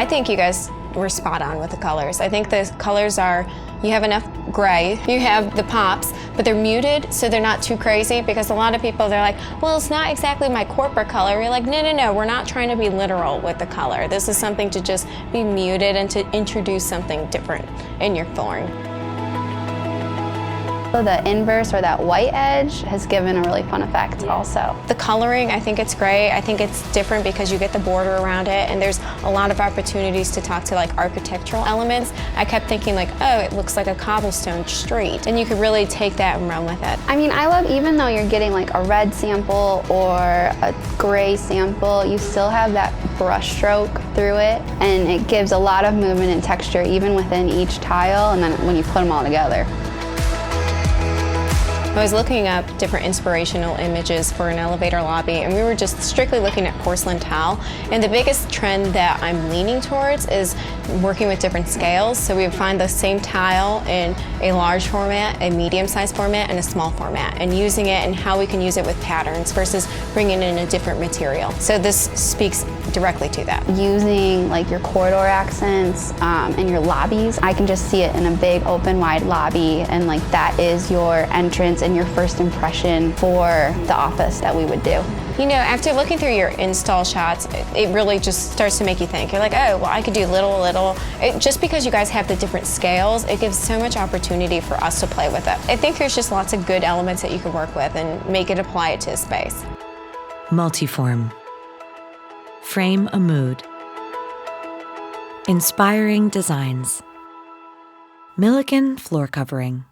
I think you guys were spot on with the colors. I think the colors are, you have enough gray, you have the pops, but they're muted so they're not too crazy, because a lot of people, they're like, well, it's not exactly my corporate color. We're like, no, we're not trying to be literal with the color. This is something to just be muted and to introduce something different in your flooring. So the inverse, or that white edge, has given a really fun effect also. The coloring, I think it's great. I think it's different because you get the border around it, and there's a lot of opportunities to talk to like architectural elements. I kept thinking like, oh, it looks like a cobblestone street, and you could really take that and run with it. I mean, I love, even though you're getting like a red sample or a gray sample, you still have that brush stroke through it, and it gives a lot of movement and texture even within each tile, and then when you put them all together. I was looking up different inspirational images for an elevator lobby, and we were just strictly looking at porcelain tile. And the biggest trend that I'm leaning towards is working with different scales. So we would find the same tile in a large format, a medium-sized format, and a small format, and using it and how we can use it with patterns versus bringing in a different material. So this speaks directly to that. Using like your corridor accents in your lobbies, I can just see it in a big open wide lobby, and like that is your entrance and your first impression for the office that we would do. You know, after looking through your install shots, it really just starts to make you think. You're like, oh, well, I could do little. Just because you guys have the different scales, it gives so much opportunity for us to play with it. I think there's just lots of good elements that you can work with and make it apply it to a space. MultiForm. Frame a mood. Inspiring designs. Milliken floor covering.